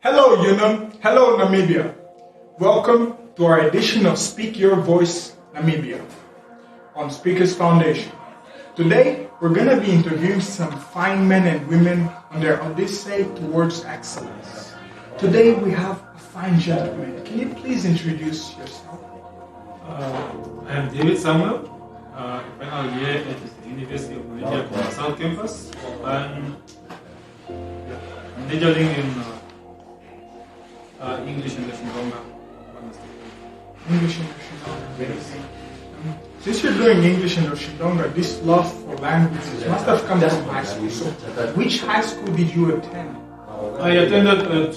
Hello Unum, hello Namibia. Welcome to our edition of Speak Your Voice Namibia on Speakersfoundation. Today we're going to be interviewing some fine men and women on their odyssey towards excellence. Today we have a fine gentleman. Can you please introduce yourself? I am David Samuel, final year at the University of Namibia, Khomasdal Campus. I'm majoring in English and Shindonga. English and Shindonga. Since you're doing English and Shindonga, this love for languages must have come from high school. So, which high school did you attend? I attended at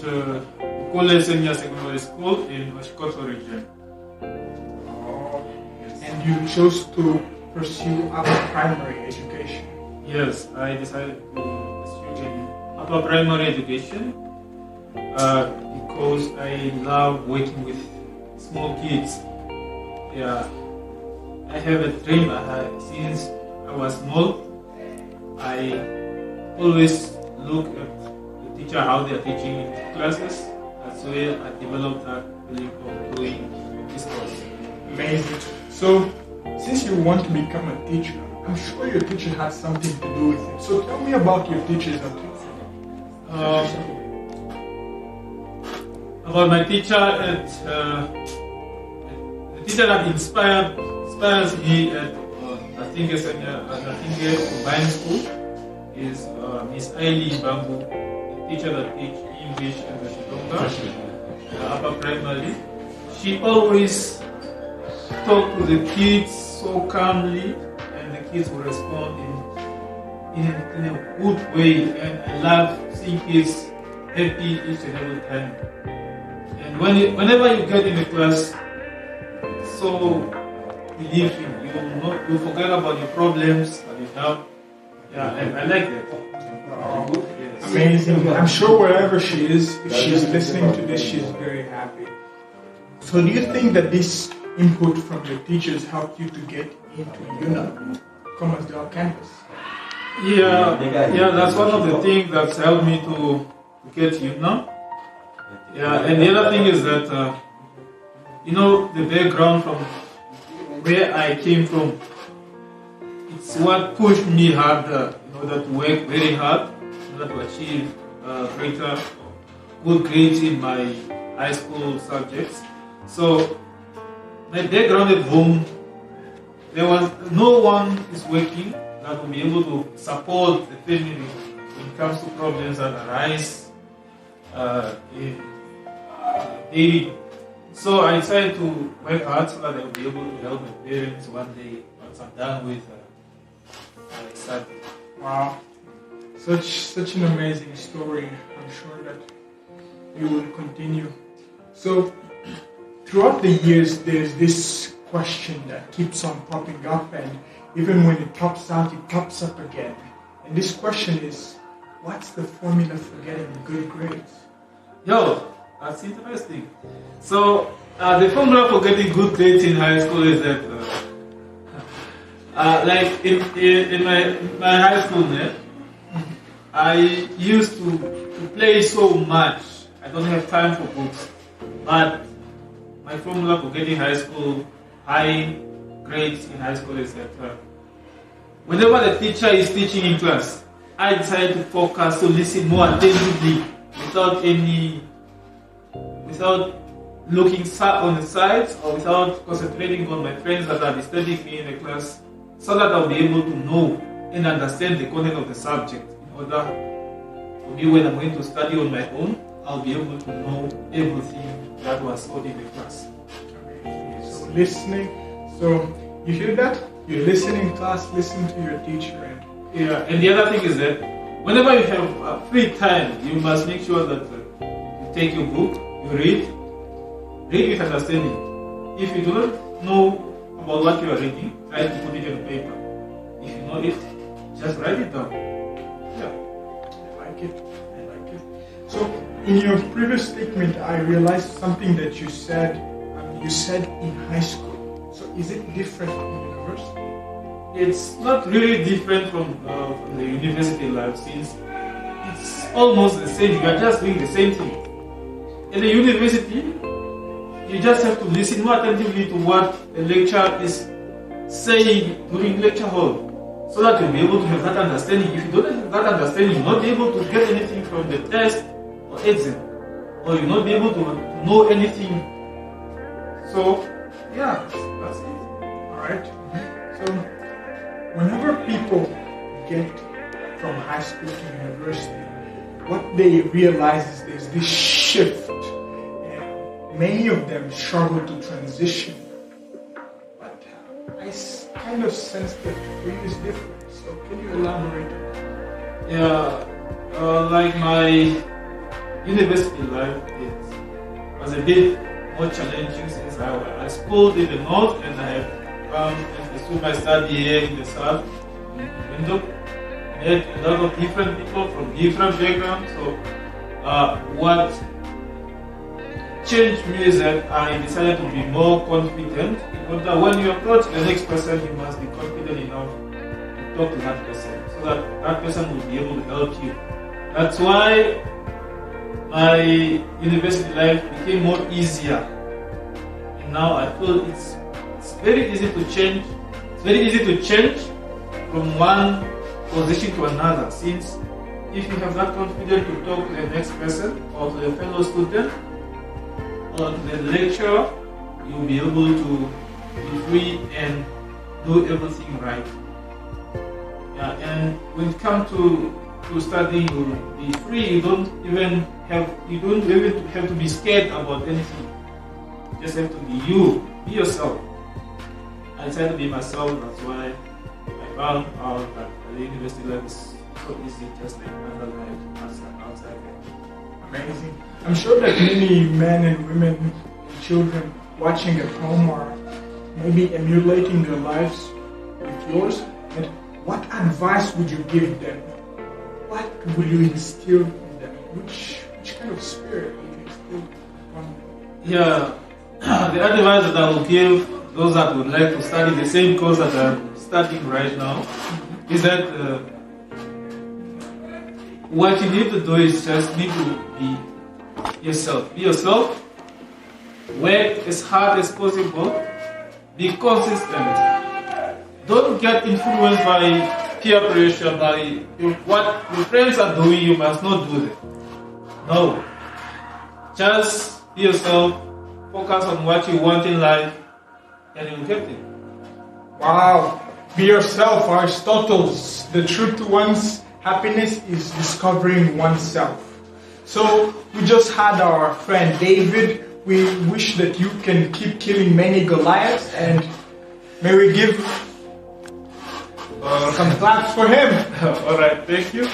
Kole Senior Secondary School in Oshikoto region. And you chose to pursue upper primary education? Yes, I decided to pursue in upper primary education because I love working with small kids. Yeah, I have a dream. Since I was small, I always look at the teacher, how they are teaching in classes. That's where I developed that feeling of doing this course. Amazing. So, since you want to become a teacher, I'm sure your teacher had something to do with it. So tell me about your teachers and about my teacher the teacher that inspires me at I think combined school is Miss Ailey Bambu, the teacher that teaches English and the Shindonga, upper primary. She always talk to the kids so calmly, and the kids will respond in a good way. And I love seeing kids happy each and every time. And whenever you get in the class, so believing, you forget about your problems and you have. Yeah, I like that. yes. Amazing. I'm sure wherever she is, if she's listening to this, she's very happy. So do you think that this input from your teachers helped you to get into Khomasdal Campus? Yeah, that's one of the things that's helped me to get UNAM. Yeah, and the other thing is that the background from where I came from, it's what pushed me harder in order to work very hard in order to achieve good grades in my high school subjects. So my background at home, there was no one is working that will be able to support the family when it comes to problems that arise in daily. So I decided to work hard so that I will be able to help my parents one day once I'm done with my study. Wow, such an amazing story. I'm sure that you will continue. So throughout the years, there's this question that keeps on popping up, and even when it pops out, it pops up again. And this question is, what's the formula for getting good grades? Yo, that's interesting. So, the formula for getting good grades in high school is that, like in my high school, I used to play so much. I don't have time for books, but my formula for getting high grades in high school is that whenever the teacher is teaching in class, I decide to focus, to listen more attentively without looking on the sides or without concentrating on my friends that are disturbing me in the class, so that I'll be able to know and understand the content of the subject. In order for me, when I'm going to study on my own, I'll be able to know everything that was taught in the class. So listening. So you hear that? You listen in class, listen to your teacher. And the other thing is that whenever you have free time, you must make sure that you take your book, you read with understanding. If you do not know about what you are reading, try to put it on paper. If you know it, just write it down. Yeah. I like it. So in your previous statement, I realized something that you said. You said in high school. So is it different in university? It's not really different from the university life, since it's almost the same. You are just doing the same thing. in the university, you just have to listen more attentively to what the lecturer is saying during lecture hall, so that you'll be able to have that understanding. If you don't have that understanding, you'll not be able to get anything from the test or exam, or you'll not be able to know anything. So, yeah, that's it. Alright. So, whenever people get from high school to university, what they realize is there's this shift. And many of them struggle to transition. But I kind of sense that for you is different. So can you elaborate on that? Yeah, like my university life, it was a bit more challenging since I schooled in the north and I have come and pursued my study here in the south, in Windhoek. Met a lot of different people from different backgrounds. So what changed me is that I decided to be more confident, because when you approach the next person, you must be confident enough to talk to that person, so that that person will be able to help you. That's why my university life became more easier, and now I feel it's very easy to change. It's very easy to change from one position to another, since if you have that confidence to talk to the next person or to the fellow student or to the lecturer, you'll be able to be free and do everything right. Yeah, and when it comes to studying, you'll be free. You don't even have to be scared about anything. You just have to be you, be yourself. I decided to be myself. That's why I found out that the university life is so easy, just like another life outside there. Amazing. I'm sure that many men and women and children watching at home are maybe emulating their lives with yours. And what advice would you give them? What would you instill in them? Which kind of spirit would you instill upon them? Yeah, the advice that I will give those that would like to study the same course that I'm studying right now is that what you need to do is just need to be yourself. Be yourself. Work as hard as possible. Be consistent. Don't get influenced by peer pressure, by what your friends are doing, you must not do that. No. Just be yourself. Focus on what you want in life, and you'll get it. Wow. Be yourself, Aristotle's. The truth to one's happiness is discovering oneself. So we just had our friend David. We wish that you can keep killing many Goliaths, and may we give some claps for him. Alright, thank you.